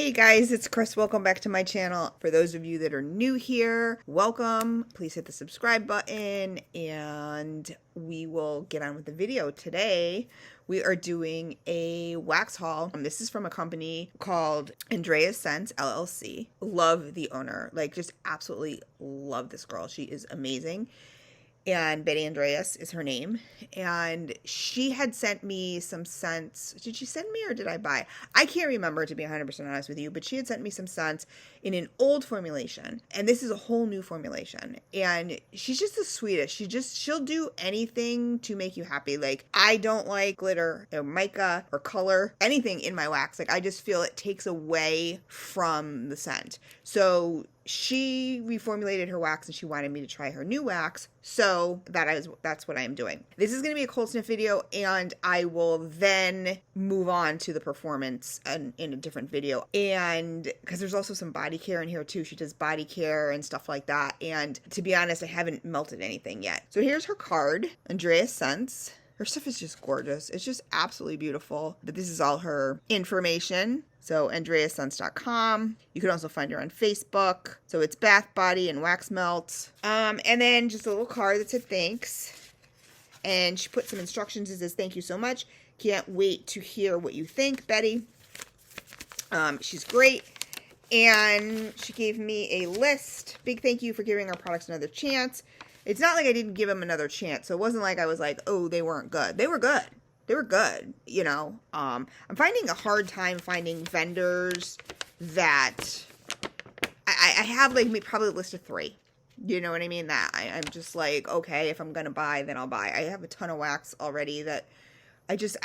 Hey guys, it's Chris. Welcome back to my channel. For those of you that are new here, welcome. Please hit the subscribe button and we will get on with the video. Today, we are doing a wax haul. This is from a company called Andras LLC. Love the owner. Like, just absolutely love this girl. She is amazing. And Betty Andras is her name, and she had sent me some scents. Did she send me or did I buy? I can't remember, to be 100% honest with you, but she had sent me some scents in an old formulation, and this is a whole new formulation, and she's just the sweetest. She'll do anything to make you happy. Like, I don't like glitter or mica or color, anything in my wax. Like, I just feel it takes away from the scent. So she reformulated her wax and she wanted me to try her new wax. So that's what I am doing. This is going to be a cold sniff video, and I will then move on to the performance in a different video. And because there's also some body care in here too. She does body care and stuff like that. And to be honest, I haven't melted anything yet. So here's her card, Andras Scents. Her stuff is just gorgeous. It's just absolutely beautiful. But this is all her information. So andrasscents.com. You can also find her on Facebook. So it's bath, body, and wax melt. And then just a little card that said thanks. And she put some instructions. It says, thank you so much. Can't wait to hear what you think, Betty. She's great. And she gave me a list. Big thank you for giving our products another chance. It's not like I didn't give them another chance. So it wasn't like I was like, oh, they weren't good. They were good. They were good, you know. I'm finding a hard time finding vendors that I have, like, probably a list of 3. You know what I mean? That I'm just like, okay, if I'm going to buy, then I'll buy. I have a ton of wax already that I just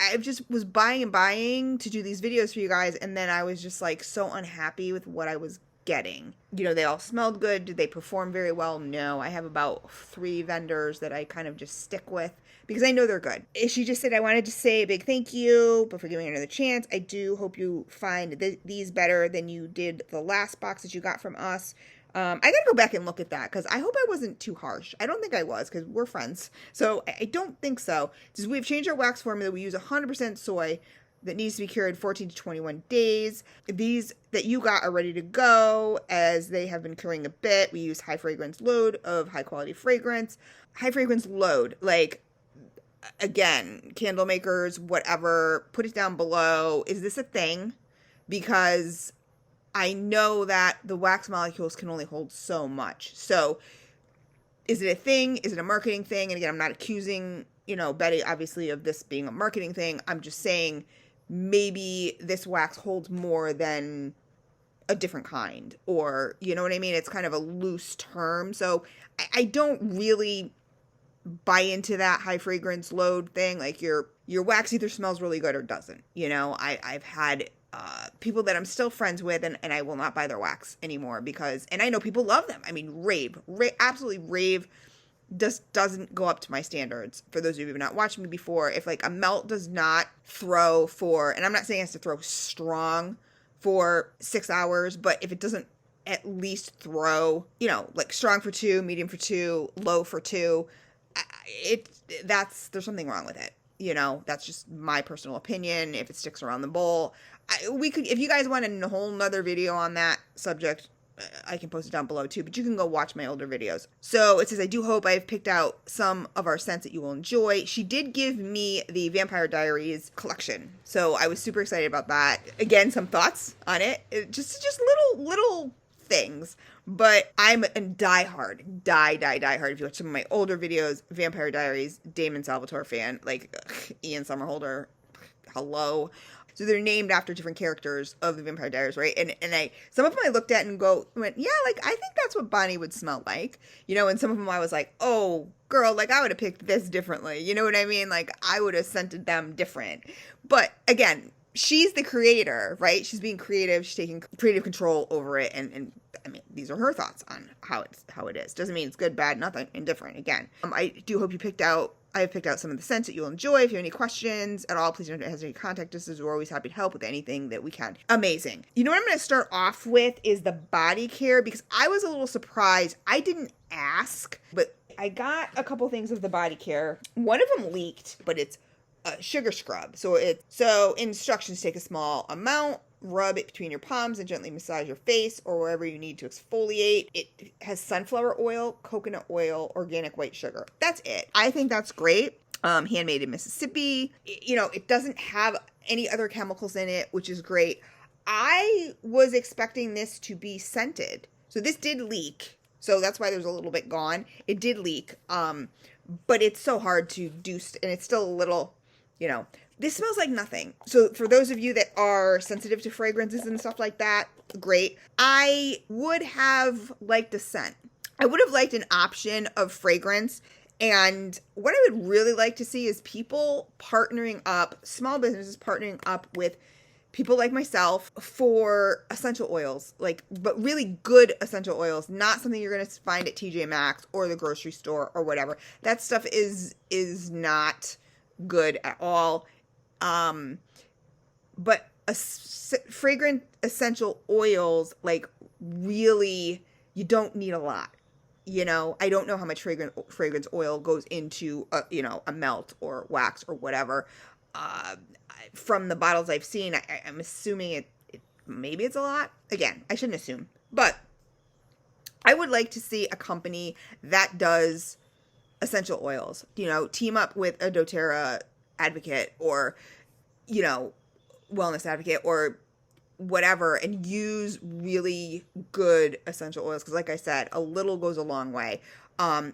was buying and buying to do these videos for you guys. And then I was just like so unhappy with what I was getting. You know, they all smelled good. Did they perform very well? No. I have about 3 vendors that I kind of just stick with because I know they're good. She just said, I wanted to say a big thank you, but for giving it another chance. I do hope you find these better than you did the last box that you got from us. I gotta go back and look at that because I hope I wasn't too harsh. I don't think I was because we're friends. So I don't think so. Just, we've changed our wax formula. We use 100% soy that needs to be cured 14 to 21 days. These that you got are ready to go as they have been curing a bit. We use high fragrance load of high quality fragrance. High fragrance load, like, again, candle makers, whatever, put it down below. Is this a thing? Because I know that the wax molecules can only hold so much. So is it a thing? Is it a marketing thing? And again, I'm not accusing, you know, Betty, obviously, of this being a marketing thing. I'm just saying maybe this wax holds more than a different kind, or, you know what I mean? It's kind of a loose term. So I don't really buy into that high fragrance load thing. Like, your wax either smells really good or doesn't. You know, I've had people that I'm still friends with, and I will not buy their wax anymore because, and I know people love them. I mean, absolutely rave. Just doesn't go up to my standards. For those of you who have not watched me before, if like a melt does not throw for, and I'm not saying it has to throw strong for 6 hours, but if it doesn't at least throw, you know, like strong for 2, medium for 2, low for 2, there's something wrong with it. You know, that's just my personal opinion. If it sticks around the bowl, if you guys want a whole nother video on that subject, I can post it down below too, but you can go watch my older videos. So it says, I do hope I've picked out some of our scents that you will enjoy. She did give me the Vampire Diaries collection. So I was super excited about that. Again, some thoughts on it. Just little things. But I'm a diehard. If you watch some of my older videos, Vampire Diaries, Damon Salvatore fan, like Ian Somerhalder, hello. So they're named after different characters of the Vampire Diaries, right? And some of them I looked at and went, yeah, like, I think that's what Bonnie would smell like. You know, and some of them I was like, oh, girl, like, I would have picked this differently. You know what I mean? Like, I would have scented them different. But again, she's the creator, right? She's being creative. She's taking creative control over it. And I mean, these are her thoughts on how it is. Doesn't mean it's good, bad, nothing, indifferent. Again, I do hope I have picked out some of the scents that you'll enjoy. If you have any questions at all, please don't hesitate to contact us, as we're always happy to help with anything that we can. Amazing. You know what I'm going to start off with is the body care, because I was a little surprised. I didn't ask, but I got a couple things of the body care. One of them leaked, but it's a sugar scrub. So instructions: take a small amount rub it between your palms and gently massage your face or wherever you need to exfoliate. It has sunflower oil, coconut oil, organic white sugar. That's it. I think that's great. Handmade in Mississippi. You know, it doesn't have any other chemicals in it, which is great. I was expecting this to be scented. So this did leak. So that's why there's a little bit gone. It did leak. But it's so hard to do, and it's still a little, you know, this smells like nothing. So for those of you that are sensitive to fragrances and stuff like that, great. I would have liked a scent. I would have liked an option of fragrance. And what I would really like to see is people partnering up, small businesses partnering up with people like myself for essential oils, like, but really good essential oils, not something you're going to find at TJ Maxx or the grocery store or whatever. That stuff is not good at all. But fragrant essential oils, like, really, you don't need a lot. You know, I don't know how much fragrance oil goes into, a melt or wax or whatever. From the bottles I've seen, I'm assuming maybe it's a lot. Again, I shouldn't assume. But I would like to see a company that does essential oils, team up with a doTERRA advocate or, wellness advocate or whatever, and use really good essential oils. Because like I said, a little goes a long way.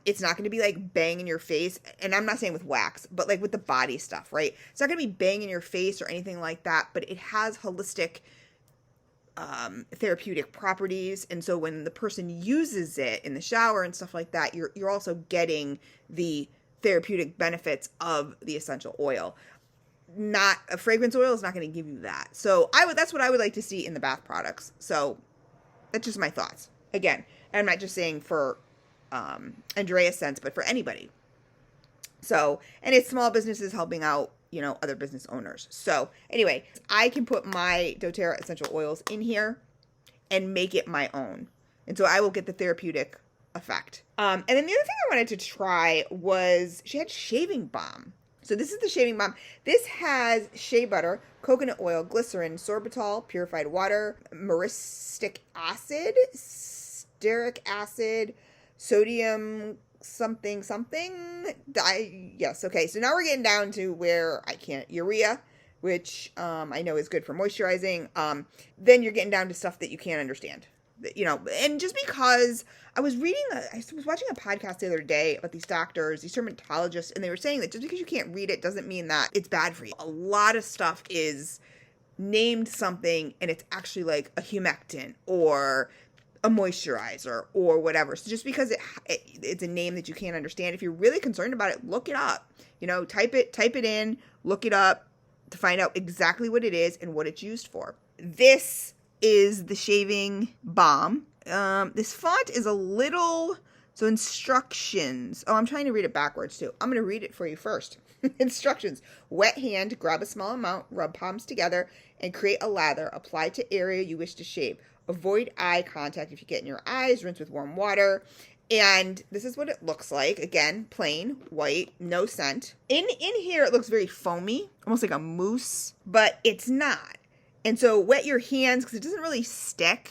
It's not going to be like bang in your face. And I'm not saying with wax, but like with the body stuff, right? It's not going to be bang in your face or anything like that, but it has holistic therapeutic properties. And so when the person uses it in the shower and stuff like that, you're also getting the therapeutic benefits of the essential oil. Not a fragrance oil is not going to give you that. So that's what I would like to see in the bath products. So that's just my thoughts. Again, I'm not just saying for Andrea's sense, but for anybody. So, and it's small businesses helping out, other business owners. So anyway, I can put my doTERRA essential oils in here and make it my own. And so I will get the therapeutic effect. And then the other thing I wanted to try was she had shaving balm. So this is the shaving balm. This has shea butter, coconut oil, glycerin, sorbitol, purified water, myristic acid, stearic acid, sodium something. Yes, okay. So now we're getting down to where I can't. Urea, which I know is good for moisturizing. Then you're getting down to stuff that you can't understand. And just because I was watching a podcast the other day about these doctors, these dermatologists, and they were saying that just because you can't read it doesn't mean that it's bad for you. A lot of stuff is named something and it's actually like a humectant or a moisturizer or whatever. So just because it's a name that you can't understand, if you're really concerned about it, look it up. Type it in, look it up to find out exactly what it is and what it's used for. This is the shaving balm. This font is a little, so instructions. Oh, I'm trying to read it backwards too. I'm going to read it for you first. Instructions. Wet hand, grab a small amount, rub palms together, and create a lather. Apply to area you wish to shave. Avoid eye contact if you get in your eyes. Rinse with warm water. And this is what it looks like. Again, plain, white, no scent. In here, it looks very foamy, almost like a mousse, but it's not. And so wet your hands because it doesn't really stick.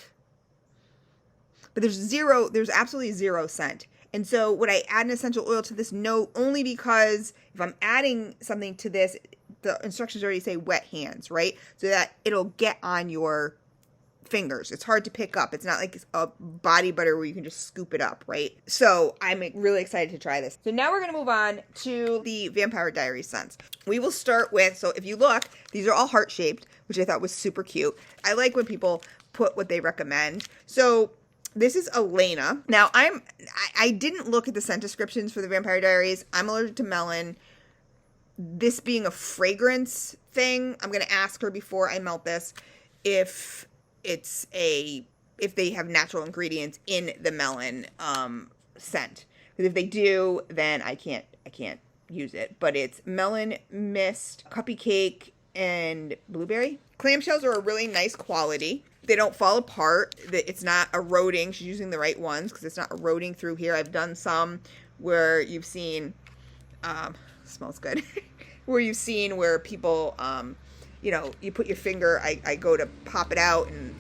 But there's absolutely zero scent. And so would I add an essential oil to this? No, only because if I'm adding something to this, the instructions already say wet hands, right? So that it'll get on your fingers. It's hard to pick up. It's not like a body butter where you can just scoop it up, right? So I'm really excited to try this. So now we're going to move on to the Vampire Diaries scents. We will start with, so if you look, these are all heart-shaped, which I thought was super cute. I like when people put what they recommend. So this is Elena. Now, I didn't look at the scent descriptions for the Vampire Diaries. I'm allergic to melon. This being a fragrance thing, I'm going to ask her before I melt this if they have natural ingredients in the melon scent. Because if they do, then I can't use it. But it's melon mist, cuppy cake, and blueberry. Clamshells are a really nice quality. They don't fall apart. It's not eroding. She's using the right ones because it's not eroding through here. I've done some where you've seen, smells good, where you've seen where people you know, you put your finger, I go to pop it out and,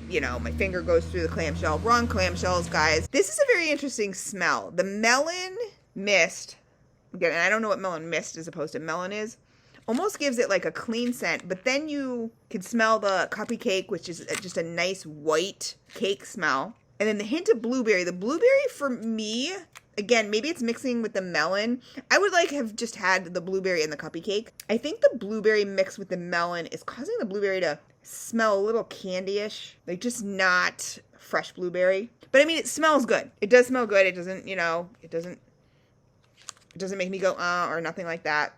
you know, my finger goes through the clamshell. Wrong clamshells, guys. This is a very interesting smell. The melon mist, again, and I don't know what melon mist as opposed to melon is, almost gives it like a clean scent, but then you can smell the cupcake cake, which is just a nice white cake smell. And then the hint of blueberry. The blueberry for me, again, maybe it's mixing with the melon. I would like have just had the blueberry in the cupcake cake. I think the blueberry mixed with the melon is causing the blueberry to smell a little candy-ish, like just not fresh blueberry. But I mean, it smells good. It does smell good. It doesn't, you know, it doesn't make me go, or nothing like that.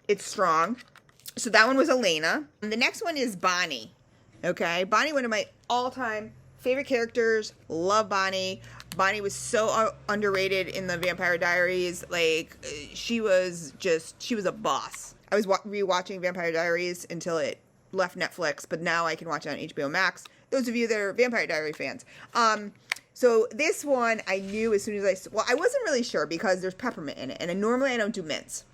It's strong. So that one was Elena. And the next one is Bonnie. Okay, Bonnie, one of my all-time favorite characters. Love Bonnie. Bonnie was so underrated in the Vampire Diaries. Like, she was a boss. I was rewatching Vampire Diaries until it left Netflix, but now I can watch it on HBO Max. Those of you that are Vampire Diary fans. So this one I knew as soon as I wasn't really sure because there's peppermint in it, and normally I don't do mints.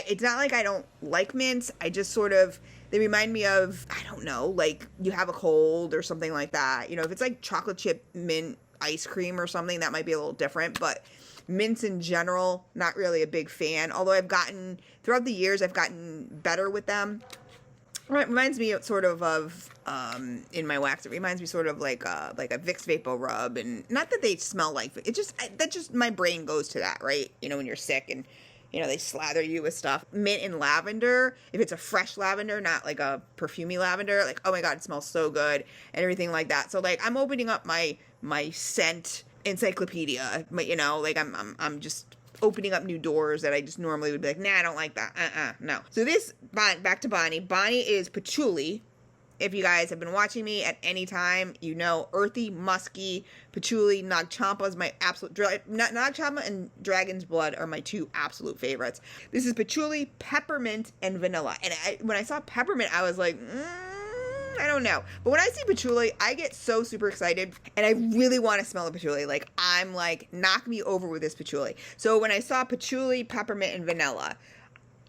It's not like I don't like mints. I just sort of, they remind me of, I don't know, like you have a cold or something like that. You know, if it's like chocolate chip mint ice cream or something, that might be a little different. But mints in general, not really a big fan. Although throughout the years, I've gotten better with them. It reminds me sort of in my wax, it reminds me sort of like a Vicks Vapor Rub. And not that they smell like, that just, my brain goes to that, right? You know, when you're sick and, you know, they slather you with stuff. Mint and lavender, if it's a fresh lavender, not like a perfumey lavender, like, oh my God, it smells so good and everything like that. So like, I'm opening up my scent encyclopedia, you know, like I'm just opening up new doors that I just normally would be like, nah, I don't like that. No. So this, back to Bonnie. Bonnie is patchouli. If you guys have been watching me at any time, you know earthy, musky, patchouli, Nag Champa is my absolute, Nag Champa and Dragon's Blood are my two absolute favorites. This is patchouli, peppermint, and vanilla. And when I saw peppermint, I was like, I don't know. But when I see patchouli, I get so super excited, and I really want to smell the patchouli. Like, I'm like, knock me over with this patchouli. So when I saw patchouli, peppermint, and vanilla,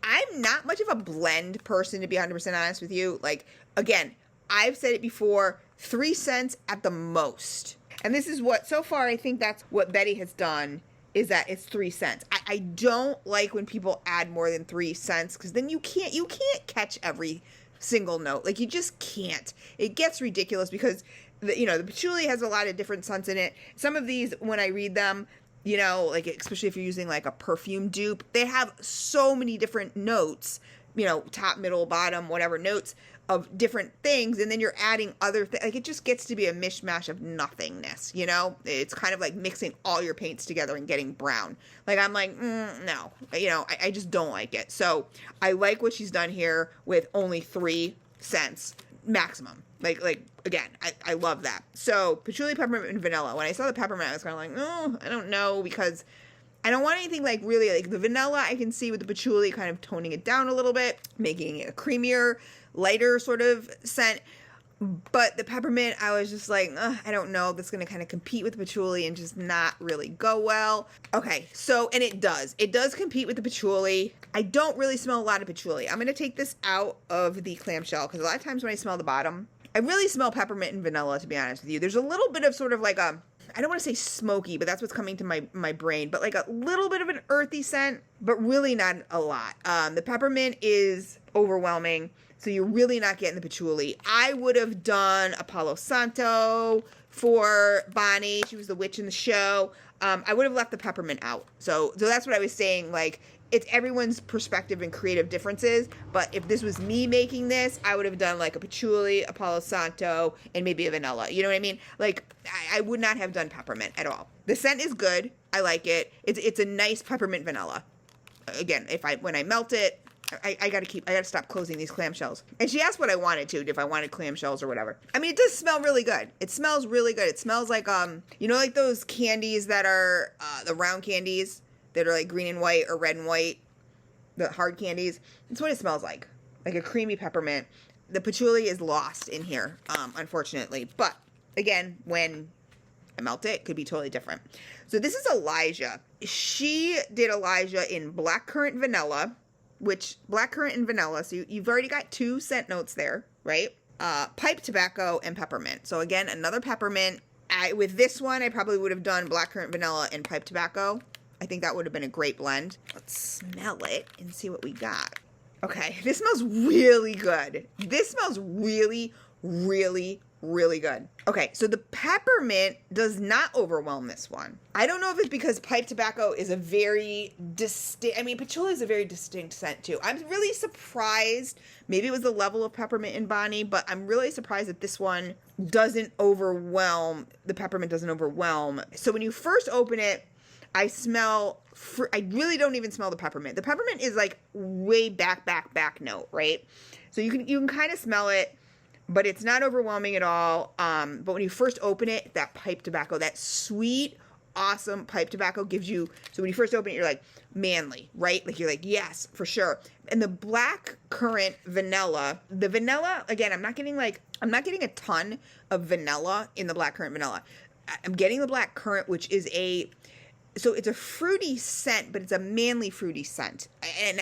I'm not much of a blend person, to be 100% honest with you. Like, again, I've said it before, 3 cents at the most. And this is what, so far, I think that's what Betty has done, is that it's 3 cents. I don't like when people add more than 3 cents, because then you can't catch every single note. Like, you just can't. It gets ridiculous because, the patchouli has a lot of different scents in it. Some of these, when I read them, you know, like, especially if you're using like a perfume dupe, they have so many different notes, you know, top, middle, bottom, whatever notes of different things, and then you're adding other things. Like, it just gets to be a mishmash of nothingness, you know? It's kind of like mixing all your paints together and getting brown. Like, I'm like, no, you know, I just don't like it. So I like what she's done here with only 3 cents maximum. Like again, I love that. So patchouli, peppermint, and vanilla. When I saw the peppermint, I was kind of like, oh, I don't know, because I don't want anything like really, like the vanilla I can see with the patchouli kind of toning it down a little bit, making it a creamier, lighter sort of scent. But the peppermint, I was just like, I don't know, that's going to kind of compete with the patchouli and just not really go well. Okay, so, and it does compete with the patchouli. I don't really smell a lot of patchouli. I'm going to take this out of the clamshell, because a lot of times when I smell the bottom, I really smell peppermint and vanilla, to be honest with you. There's a little bit of sort of like I don't want to say smoky, but that's what's coming to my brain, but like a little bit of an earthy scent, but really not a lot. The peppermint is overwhelming, so you're really not getting the patchouli. I would have done a Palo Santo for Bonnie. She was the witch in the show. I would have left the peppermint out. So that's what I was saying. Like, it's everyone's perspective and creative differences. But if this was me making this, I would have done like a patchouli, a Palo Santo, and maybe a vanilla. You know what I mean? Like, I would not have done peppermint at all. The scent is good. I like it. It's a nice peppermint vanilla. Again, when I melt it, I gotta stop closing these clamshells. And she asked what I wanted to, if I wanted clamshells or whatever. I mean, it does smell really good. It smells really good. It smells like, you know, like those candies that are, the round candies that are like green and white or red and white, the hard candies. That's what it smells like a creamy peppermint. The patchouli is lost in here, unfortunately. But again, when I melt it, could be totally different. So this is Elijah. She did Elijah in blackcurrant vanilla. which blackcurrant and vanilla. So you've already got 2 scent notes there, right? Pipe tobacco and peppermint. So again, another peppermint. With this one, I probably would have done blackcurrant, vanilla, and pipe tobacco. I think that would have been a great blend. Let's smell it and see what we got. Okay, this smells really good. This smells really, really, really good. Okay, so the peppermint does not overwhelm this one. I don't know if it's because pipe tobacco is a very distinct, I mean, patchouli is a very distinct scent too. I'm really surprised, maybe it was the level of peppermint in Bonnie, but I'm really surprised that this one doesn't overwhelm, the peppermint doesn't overwhelm. So when you first open it, I smell, I really don't even smell the peppermint. The peppermint is like way back note, right? So you can kind of smell it, but it's not overwhelming at all. But when you first open it, that pipe tobacco, that sweet, awesome pipe tobacco gives you, so when you first open it, you're like, manly, right? Like, you're like, yes, for sure. And the black currant vanilla, the vanilla, again, I'm not getting a ton of vanilla in the black currant vanilla. I'm getting the black currant, which is so it's a fruity scent, but it's a manly fruity scent. And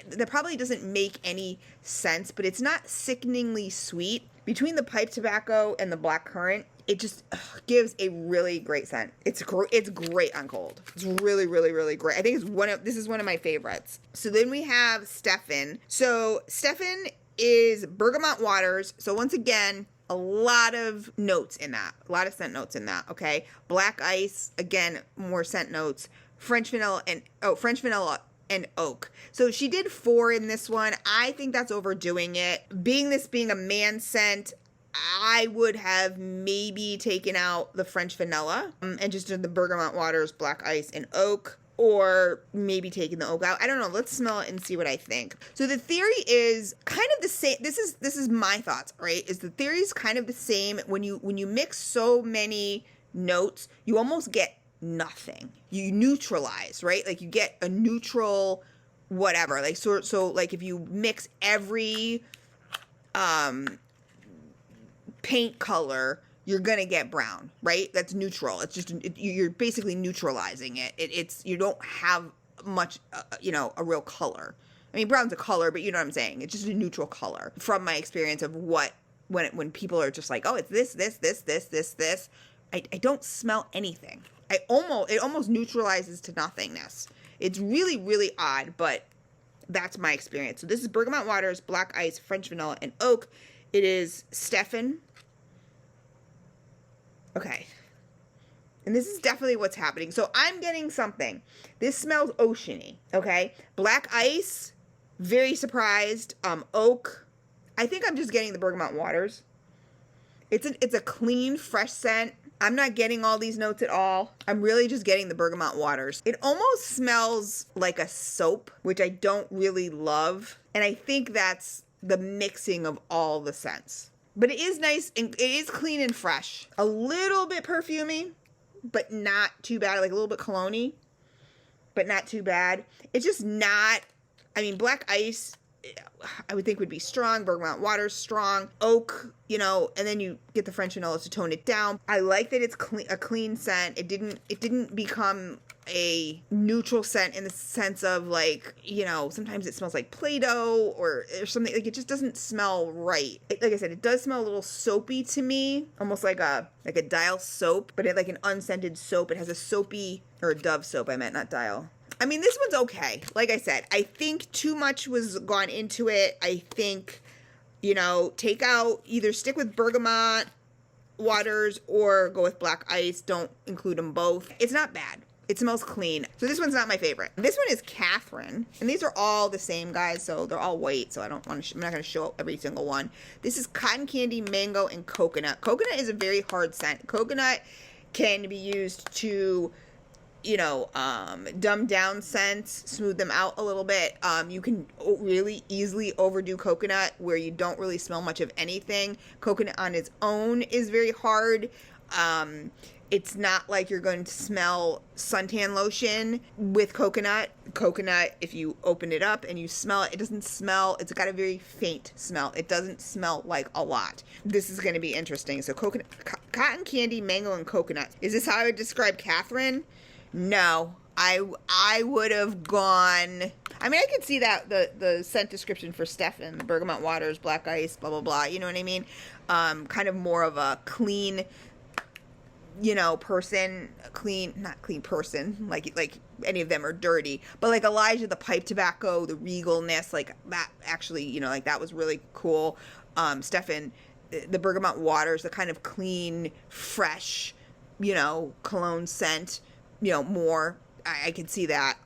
that probably doesn't make any sense, but it's not sickeningly sweet. Between the pipe tobacco and the black currant, it just gives a really great scent. It's great on cold. It's really, really, really great. I think this is one of my favorites. So then we have Stefan. So Stefan is bergamot waters. So once again, a lot of notes in that. A lot of scent notes in that, okay? Black ice, again, more scent notes. French vanilla and oak. So she did 4 in this one. I think that's overdoing it. Being a man scent, I would have maybe taken out the French vanilla and just did the bergamot waters, black ice, and oak. Or maybe taking the oak out. I don't know. Let's smell it and see what I think. So the theory is kind of the same. This is my thoughts, right? Is the theory is kind of the same. When you mix so many notes, you almost get nothing. You neutralize, right? Like you get a neutral whatever. Like so like if you mix every paint color, you're gonna get brown, right? That's neutral. It's just, you're basically neutralizing it. You don't have much, a real color. I mean, brown's a color, but you know what I'm saying? It's just a neutral color. From my experience of when people are just like, oh, it's this, I don't smell anything. It almost neutralizes to nothingness. It's really, really odd, but that's my experience. So this is bergamot waters, black ice, French vanilla, and oak. It is Stefan. Okay. And this is definitely what's happening. So I'm getting something. This smells oceany, okay? Black ice, very surprised. Oak, I think I'm just getting the bergamot waters. It's a clean, fresh scent. I'm not getting all these notes at all. I'm really just getting the bergamot waters. It almost smells like a soap, which I don't really love. And I think that's the mixing of all the scents. But it is nice, and it is clean and fresh. A little bit perfumey, but not too bad. Like a little bit cologne-y, but not too bad. It's just not, I mean, black ice, I would think would be strong. Bergamot water's strong. Oak, and then you get the French vanilla to tone it down. I like that it's a clean scent. It didn't become a neutral scent in the sense of like, sometimes it smells like Play-Doh or something. Like it just doesn't smell right. Like I said, it does smell a little soapy to me, almost like a Dial soap, but like an unscented soap. It has a soapy, or a Dove soap, I meant, not Dial. I mean, this one's okay. Like I said, I think too much was gone into it. I think, take out, either stick with bergamot waters or go with black ice. Don't include them both. It's not bad. It smells clean. So this one's not my favorite. This one is Catherine. And these are all the same, guys. So they're all white. So I'm not going to show every single one. This is cotton candy, mango, and coconut. Coconut is a very hard scent. Coconut can be used to, dumb down scents, smooth them out a little bit. You can really easily overdo coconut where you don't really smell much of anything. Coconut on its own is very hard. It's not like you're going to smell suntan lotion with coconut. Coconut, if you open it up and you smell it, it doesn't smell, it's got a very faint smell. It doesn't smell like a lot. This is going to be interesting. So coconut, cotton candy, mango, and coconut. Is this how I would describe Catherine? No. I would have gone, I mean, I could see that the scent description for Stefan, bergamot waters, black ice, blah blah blah. You know what I mean? Kind of more of a clean, you know, person, not clean person, like any of them are dirty, but like Elijah, the pipe tobacco, the regalness, like that actually, you know, like that was really cool. Stefan, the bergamot waters, the kind of clean, fresh, you know, cologne scent, you know, more, I can see that.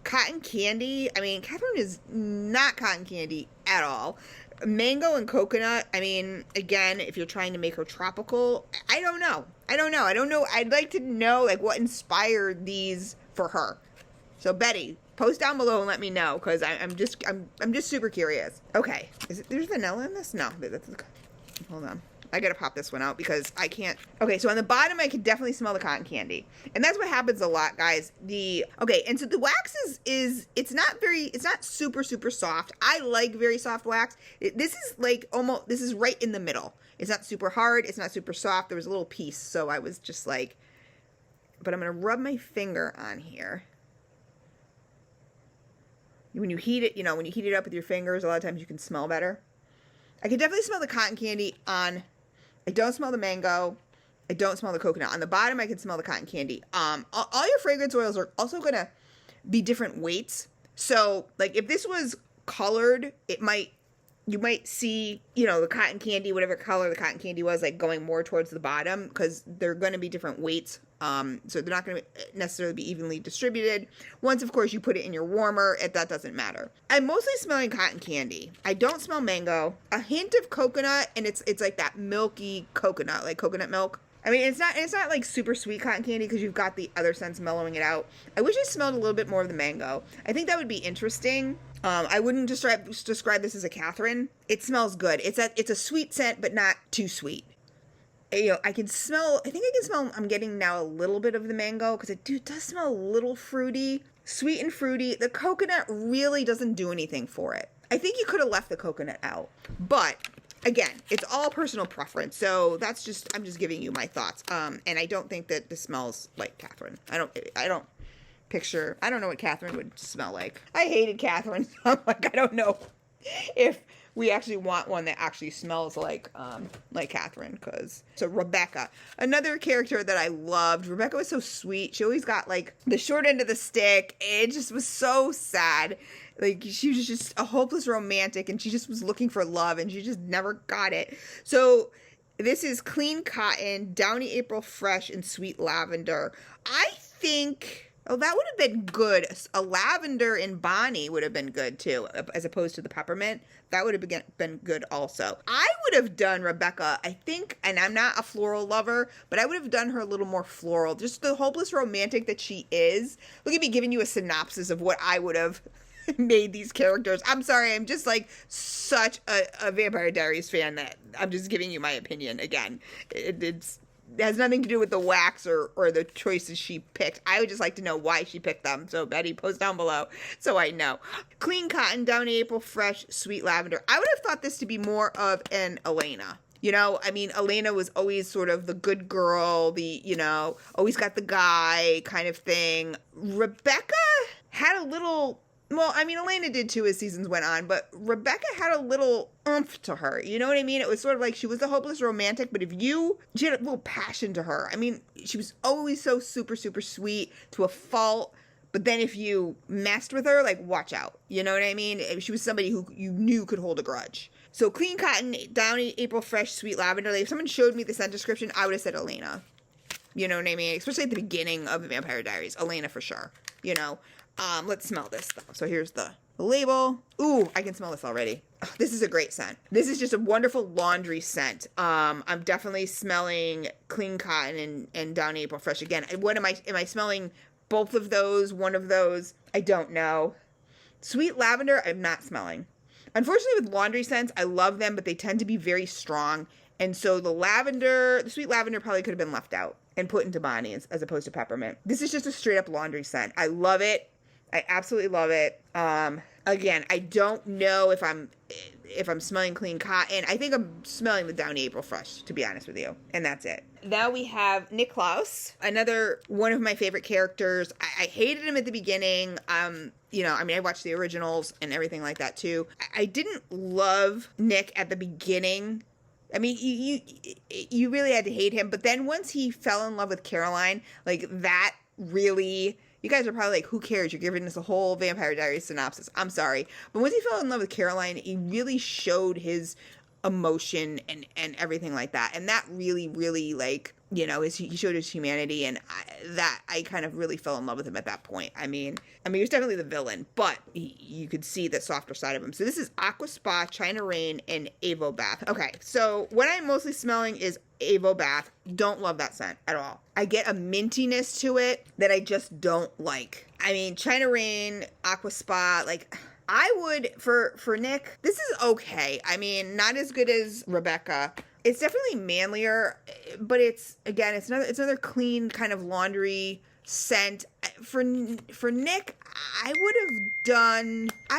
Cotton candy, I mean, Catherine is not cotton candy at all. Mango and coconut, I mean, again, if you're trying to make her tropical, I don't know. I'd like to know, like, what inspired these for her. So, Betty, post down below and let me know, because I'm just super curious. Okay, there's vanilla in this? No, hold on. I gotta pop this one out because I can't. Okay, so on the bottom, I can definitely smell the cotton candy. And that's what happens a lot, guys. Okay, and so the wax it's not super, super soft. I like very soft wax. This is like this is right in the middle. It's not super hard. It's not super soft. There was a little piece, so I was just like, but I'm gonna rub my finger on here. When you heat it, you know, when you heat it up with your fingers, a lot of times you can smell better. I can definitely smell the cotton candy on. I don't smell the mango. I don't smell the coconut. On the bottom, I can smell the cotton candy. All your fragrance oils are also going to be different weights. So, like, if this was colored, you might see, you know, the cotton candy, whatever color the cotton candy was, like, going more towards the bottom because they're going to be different weights. So they're not going to necessarily be evenly distributed. Once, of course, you put it in your warmer, that doesn't matter. I'm mostly smelling cotton candy. I don't smell mango. A hint of coconut, and it's like that milky coconut, like coconut milk. I mean, it's not like super sweet cotton candy because you've got the other scents mellowing it out. I wish I smelled a little bit more of the mango. I think that would be interesting. I wouldn't describe this as a Catherine. It smells good. It's a sweet scent, but not too sweet. You know, I think I can smell, I'm getting now a little bit of the mango because it does smell a little fruity, sweet and fruity. The coconut really doesn't do anything for it. I think you could have left the coconut out, but again, it's all personal preference. So I'm just giving you my thoughts. And I don't think that this smells like Catherine. I don't know what Catherine would smell like. I hated Catherine. I'm like, I don't know if we actually want one that actually smells like Catherine. So Rebecca, another character that I loved. Rebecca was so sweet. She always got like the short end of the stick. It just was so sad. Like, she was just a hopeless romantic, and she just was looking for love, and she just never got it. So this is Clean Cotton, Downy April Fresh, and Sweet Lavender. I think, that would have been good. A lavender in Bonnie would have been good, too, as opposed to the peppermint. That would have been good also. I would have done Rebecca, I think, and I'm not a floral lover, but I would have done her a little more floral. Just the hopeless romantic that she is. Look at me giving you a synopsis of what I would have made these characters. I'm sorry, I'm just like such a Vampire Diaries fan that I'm just giving you my opinion again. It has nothing to do with the wax or the choices she picked. I would just like to know why she picked them. So Betty, post down below so I know. Clean Cotton, Downy April Fresh, Sweet Lavender. I would have thought this to be more of an Elena. You know, I mean, Elena was always sort of the good girl, always got the guy kind of thing. Rebecca had a little, well, I mean, Elena did too as seasons went on, but Rebecca had a little oomph to her. You know what I mean? It was sort of like she was the hopeless romantic, but she had a little passion to her. I mean, she was always so super, super sweet to a fault. But then if you messed with her, like, watch out. You know what I mean? She was somebody who you knew could hold a grudge. So Clean Cotton, Downy April Fresh, Sweet Lavender. Like, if someone showed me the scent description, I would have said Elena. You know what I mean? Especially at the beginning of the Vampire Diaries. Elena for sure. You know? Let's smell this though. So here's the label. Ooh, I can smell this already. Oh, this is a great scent. This is just a wonderful laundry scent. I'm definitely smelling Clean Cotton and Downy April Fresh again. What am I smelling both of those? One of those? I don't know. Sweet Lavender, I'm not smelling. Unfortunately, with laundry scents, I love them, but they tend to be very strong. And so the Sweet Lavender probably could have been left out and put into Bonnie as opposed to peppermint. This is just a straight up laundry scent. I love it. I absolutely love it. Again, I don't know if if I'm smelling clean cotton. I think I'm smelling the Downy April Fresh, to be honest with you. And that's it. Now we have Nick Klaus, another one of my favorite characters. I hated him at the beginning. You know, I mean, I watched the originals and everything like that too. I didn't love Nick at the beginning. I mean, you really had to hate him. But then once he fell in love with Caroline, like that really... You guys are probably like, who cares? You're giving us a whole Vampire Diaries synopsis. I'm sorry. But once he fell in love with Caroline, he really showed his emotion and everything like that. And that really, really, like, you know, he showed his humanity. And I kind of really fell in love with him at that point. I mean, he was definitely the villain, but you could see the softer side of him. So this is Aqua Spa, China Rain, and Avo Bath. Okay, so what I'm mostly smelling is Avo Bath. Don't love that scent at all. I get a mintiness to it that I just don't like. I mean, China Rain, Aqua Spa, like... I would, for Nick, this is okay. I mean, not as good as Rebecca. It's definitely manlier, but it's another clean kind of laundry scent. For Nick, I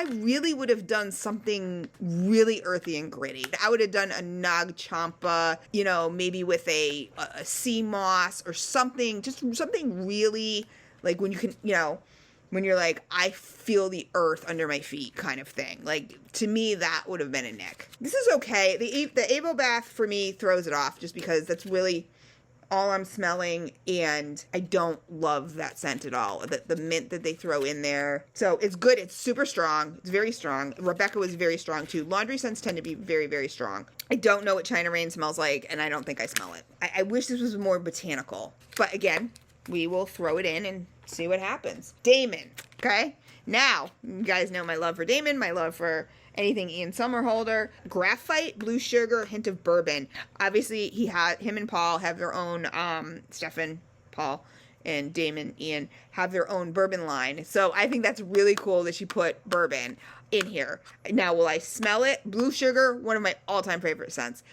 really would have done something really earthy and gritty. I would have done a Nag Champa, you know, maybe with a sea moss or something, just something really, like when you can, you know, when you're like, I feel the earth under my feet kind of thing. Like, to me, that would have been a Nick. This is okay. The Avo Bath, for me, throws it off just because that's really all I'm smelling, and I don't love that scent at all. The mint that they throw in there. So, it's good. It's super strong. It's very strong. Rebecca was very strong, too. Laundry scents tend to be very, very strong. I don't know what China Rain smells like, and I don't think I smell it. I wish this was more botanical. But, again, we will throw it in and see what happens. Damon, okay? Now, you guys know my love for Damon, my love for anything Ian Somerhalder. Graphite, blue sugar, hint of bourbon. Obviously, him and Paul have their own, Stefan, Paul, and Damon, Ian, have their own bourbon line. So I think that's really cool that she put bourbon in here. Now, will I smell it? Blue sugar, one of my all-time favorite scents.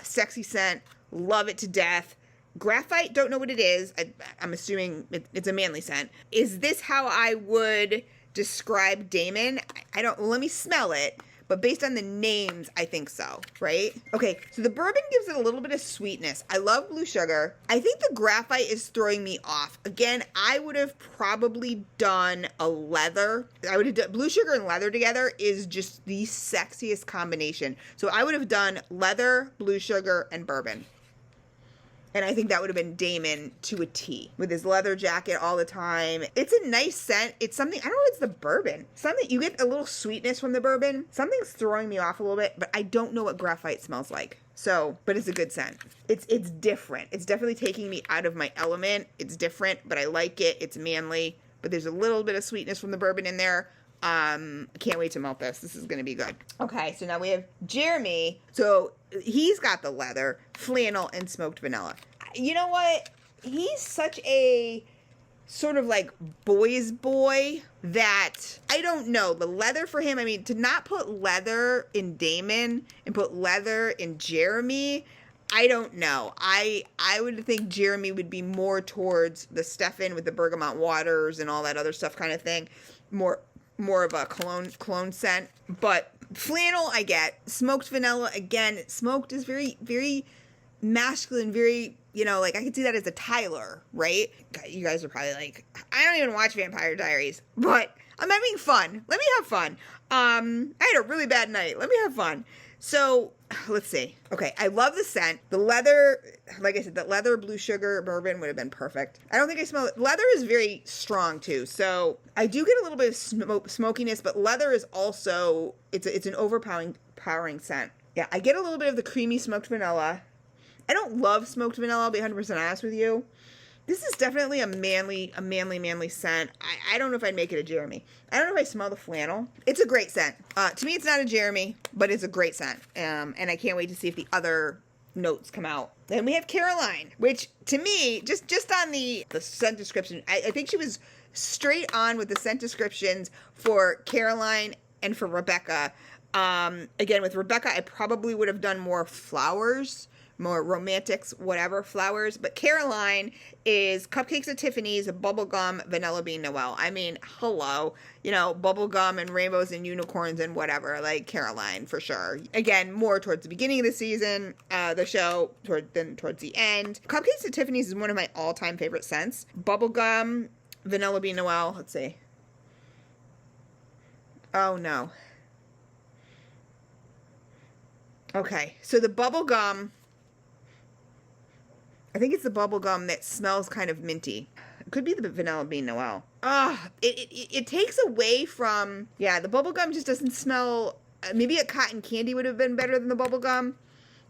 Sexy scent, love it to death. Graphite, don't know what it is. I'm assuming it's a manly scent. Is this how I would describe Damon? I don't, let me smell it. But based on the names, I think so, right? Okay, so the bourbon gives it a little bit of sweetness. I love blue sugar. I think the graphite is throwing me off. Again, I would have probably done a leather. I would have done blue sugar and leather together is just the sexiest combination. So I would have done leather, blue sugar, and bourbon. And I think that would have been Damon to a T with his leather jacket all the time. It's a nice scent. It's something, I don't know, it's the bourbon. Something, you get a little sweetness from the bourbon. Something's throwing me off a little bit, but I don't know what graphite smells like. So, but it's a good scent. It's different. It's definitely taking me out of my element. It's different, but I like it. It's manly, but there's a little bit of sweetness from the bourbon in there. I can't wait to melt this. This is going to be good. Okay, so now we have Jeremy. So he's got the leather, flannel, and smoked vanilla. You know what? He's such a sort of like boy's boy that I don't know. The leather for him, I mean, to not put leather in Damon and put leather in Jeremy, I don't know. I would think Jeremy would be more towards the Stefan with the bergamot waters and all that other stuff kind of thing. More of a cologne scent. But flannel, I get. Smoked vanilla, again, smoked is very, very masculine, very, you know, like I could see that as a Tyler, right? You guys are probably like, I don't even watch Vampire Diaries, but I'm having fun. Let me have fun. I had a really bad night. Let me have fun. So let's see. Okay, I love the scent. The leather, like I said, the leather, blue sugar, bourbon would have been perfect. I don't think I smell it. Leather is very strong too, so I do get a little bit of smokiness, but leather is also, it's an overpowering scent. Yeah, I get a little bit of the creamy smoked vanilla. I don't love smoked vanilla, I'll be 100% honest with you. This is definitely a manly scent. I don't know if I'd make it a Jeremy. I don't know if I smell the flannel. It's a great scent. To me, it's not a Jeremy, but it's a great scent. And I can't wait to see if the other notes come out. Then we have Caroline, which to me, just on the scent description, I think she was straight on with the scent descriptions for Caroline and for Rebecca. Again, with Rebecca, I probably would have done more flowers, more romantics, whatever, flowers. But Caroline is Cupcakes at Tiffany's, bubblegum, vanilla bean Noel. I mean, hello. You know, bubblegum and rainbows and unicorns and whatever. Like Caroline, for sure. Again, more towards the beginning of the season, the show, towards the end. Cupcakes at Tiffany's is one of my all-time favorite scents. Bubblegum, vanilla bean Noel. Let's see. Oh, no. Okay, so the bubble gum, I think it's the bubble gum that smells kind of minty. It could be the vanilla bean Noel. It takes away from, yeah, the bubble gum just doesn't smell, maybe a cotton candy would have been better than the bubble gum.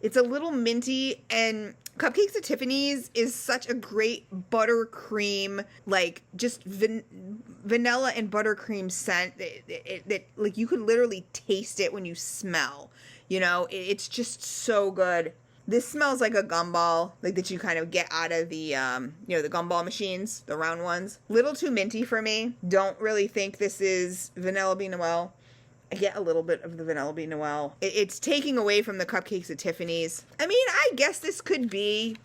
It's a little minty, and Cupcakes at Tiffany's is such a great buttercream, like just vanilla and buttercream scent that like you could literally taste it when you smell. You know, it's just so good. This smells like a gumball, like that you kind of get out of the, you know, the gumball machines, the round ones. Little too minty for me. Don't really think this is vanilla bean Noel. I get a little bit of the vanilla bean Noel. It's taking away from the Cupcakes at Tiffany's. I mean, I guess this could be,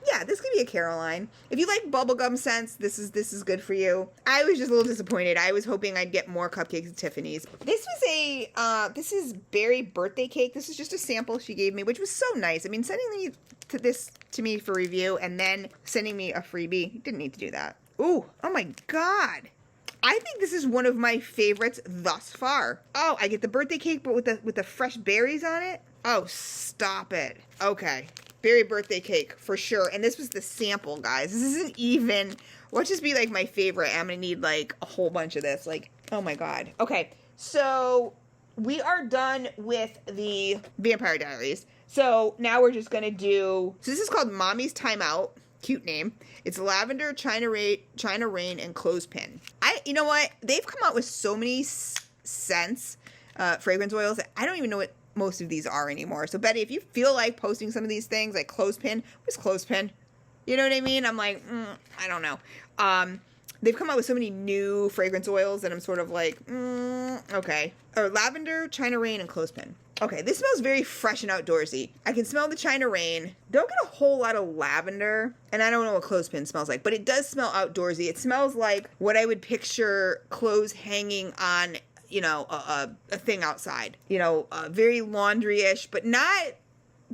yeah, this could be a Caroline. If you like bubblegum scents, this is good for you. I was just a little disappointed. I was hoping I'd get more Cupcakes at Tiffany's. This was this is Berry birthday cake. This is just a sample she gave me, which was so nice. I mean, sending this to me for review and then sending me a freebie. You didn't need to do that. Ooh, oh my God. I think this is one of my favorites thus far. Oh, I get the birthday cake, but with the fresh berries on it. Oh, stop it. Okay. Berry birthday cake for sure. And this was the sample, guys. This isn't even, let's just be like my favorite. I'm gonna need like a whole bunch of this. Like, oh my God. Okay, so we are done with the Vampire Diaries. So now we're just gonna do, so this is called Mommy's Timeout. Cute name. It's lavender, China rain, and clothespin. You know what? They've come out with so many scents, fragrance oils, that I don't even know what most of these are anymore. So Betty, if you feel like posting some of these things, like clothespin, what's clothespin? You know what I mean? I'm like, I don't know. They've come out with so many new fragrance oils that I'm sort of like, okay. Or lavender, China rain, and clothespin. Okay, this smells very fresh and outdoorsy. I can smell the China rain. Don't get a whole lot of lavender. And I don't know what clothespin smells like, but it does smell outdoorsy. It smells like what I would picture clothes hanging on, you know, a thing outside. You know, very laundry-ish, but not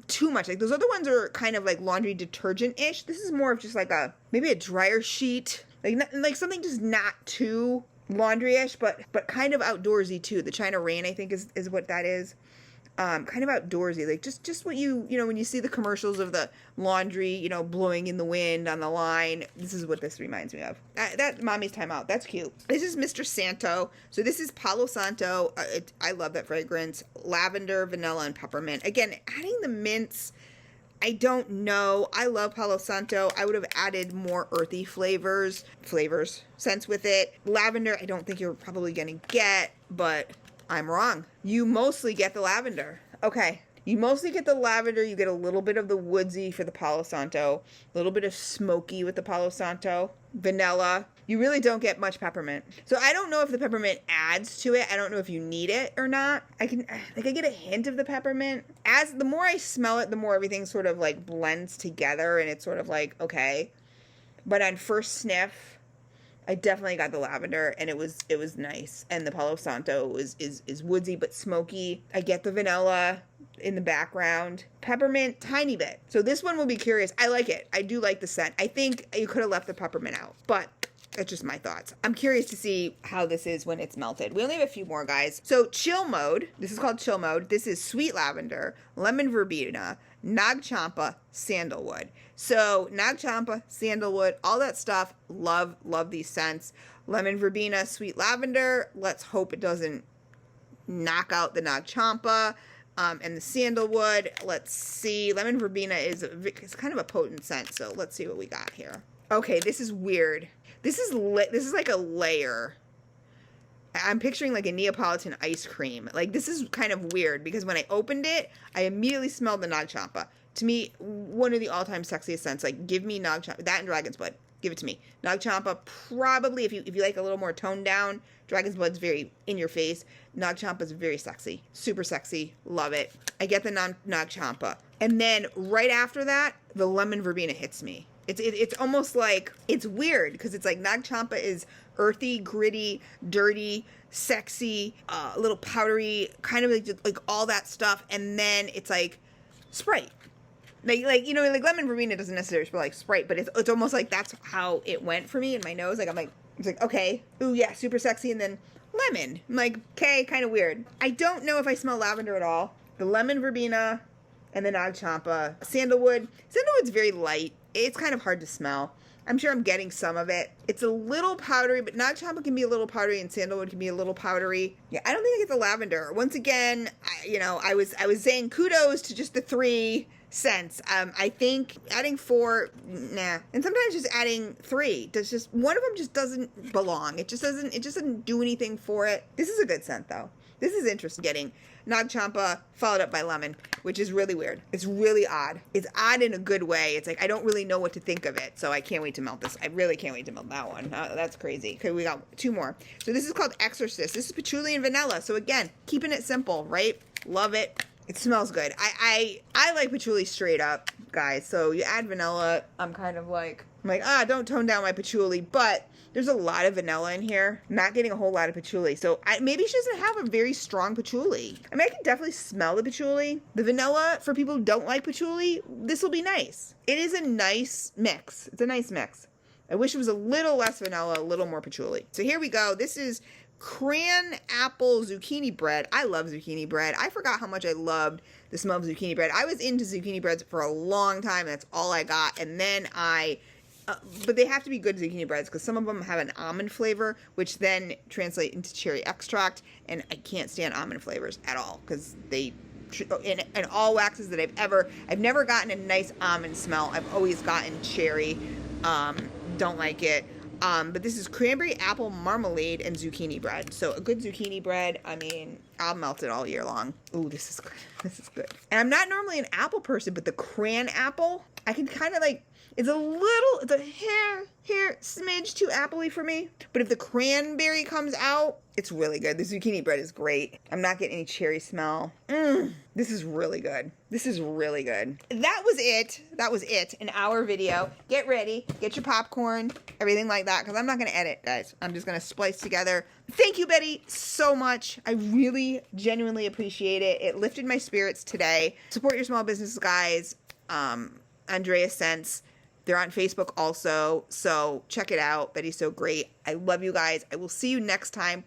too much. Like those other ones are kind of like laundry detergent-ish. This is more of just like maybe a dryer sheet. Like something just not too laundry-ish, but kind of outdoorsy too. The China rain, I think, is what that is. Kind of outdoorsy, like just what you know, when you see the commercials of the laundry, you know, blowing in the wind on the line. This is what this reminds me of. That Mommy's Timeout. That's cute. This is Mr. Santo. So this is Palo Santo. I love that fragrance. Lavender, vanilla, and peppermint. Again, adding the mints, I don't know. I love Palo Santo. I would have added more earthy scents with it. Lavender, I don't think you're probably going to get, but I'm wrong. You mostly get the lavender. Okay. You mostly get the lavender. You get a little bit of the woodsy for the Palo Santo. A little bit of smoky with the Palo Santo. Vanilla. You really don't get much peppermint. So I don't know if the peppermint adds to it. I don't know if you need it or not. I get a hint of the peppermint. As the more I smell it, the more everything sort of like blends together and it's sort of like, okay. But on first sniff, I definitely got the lavender, and it was nice. And the Palo Santo is woodsy but smoky. I get the vanilla in the background. Peppermint, tiny bit. So this one will be curious. I like it. I do like the scent. I think you could have left the peppermint out, but that's just my thoughts. I'm curious to see how this is when it's melted. We only have a few more, guys. So chill mode. This is called chill mode. This is sweet lavender, lemon verbena, Nag Champa, sandalwood. So Nag Champa, sandalwood, all that stuff. Love these scents. Lemon verbena, sweet lavender. Let's hope it doesn't knock out the Nag Champa and the sandalwood. Let's see. Lemon verbena it's kind of a potent scent. So let's see what we got here. Okay, this is weird. This is like a layer. I'm picturing like a Neapolitan ice cream. Like this is kind of weird because when I opened it, I immediately smelled the Nag Champa. To me, one of the all-time sexiest scents. Like give me Nag Champa, that and Dragon's Blood. Give it to me. Nag Champa, probably, if you like a little more toned down, Dragon's Blood's very in your face. Nag Champa's very sexy. Super sexy. Love it. I get the Nag Champa. And then right after that, the lemon verbena hits me. It's almost like, it's weird because it's like Nag Champa is earthy, gritty, dirty, sexy, a little powdery, kind of like all that stuff. And then it's like Sprite. Like you know, like lemon verbena doesn't necessarily smell like Sprite, but it's almost like that's how it went for me in my nose. Like I'm like, it's like, okay, ooh yeah, super sexy, and then lemon. I'm like, okay, kind of weird. I don't know if I smell lavender at all. The lemon verbena and the Nag Champa. Sandalwood. Sandalwood's very light. It's kind of hard to smell. I'm sure I'm getting some of it. It's a little powdery, but Nag Champa can be a little powdery and sandalwood can be a little powdery. Yeah, I don't think I get the lavender. Once again, I was saying kudos to just the 3 scents. I think adding 4, nah. And sometimes just adding 3 does just, one of them just doesn't belong. It just doesn't do anything for it. This is a good scent though. This is interesting. Getting Nag Champa followed up by lemon, which is really weird. It's really odd. It's odd in a good way. It's like I don't really know what to think of it, so I can't wait to melt this. I really can't wait to melt that one. That's crazy. Okay, we got 2 more. So this is called Exorcist. This is patchouli and vanilla. So again, keeping it simple, right? Love it. It smells good. I like patchouli straight up, guys. So you add vanilla, I'm like, don't tone down my patchouli, but there's a lot of vanilla in here. I'm not getting a whole lot of patchouli. So maybe she doesn't have a very strong patchouli. I mean, I can definitely smell the patchouli. The vanilla, for people who don't like patchouli, this will be nice. It is a nice mix. It's a nice mix. I wish it was a little less vanilla, a little more patchouli. So here we go. This is cran apple zucchini bread. I love zucchini bread. I forgot how much I loved the smell of zucchini bread. I was into zucchini breads for a long time. That's all I got. And then but they have to be good zucchini breads because some of them have an almond flavor, which then translate into cherry extract. And I can't stand almond flavors at all because they, in all waxes that I've never gotten a nice almond smell. I've always gotten cherry. Don't like it. But this is cranberry apple marmalade and zucchini bread. So a good zucchini bread, I mean, I'll melt it all year long. Ooh, this is good. This is good. And I'm not normally an apple person, but the cran apple, I can kind of like, it's a hair smidge too appley for me. But if the cranberry comes out, it's really good. The zucchini bread is great. I'm not getting any cherry smell. This is really good. This is really good. That was it. That was it. An hour video. Get ready. Get your popcorn. Everything like that. Because I'm not going to edit, guys. I'm just going to splice together. Thank you, Betty, so much. I really, genuinely appreciate it. It lifted my spirits today. Support your small business, guys. Andrea Scents. They're on Facebook also, so check it out. Betty's so great. I love you guys. I will see you next time.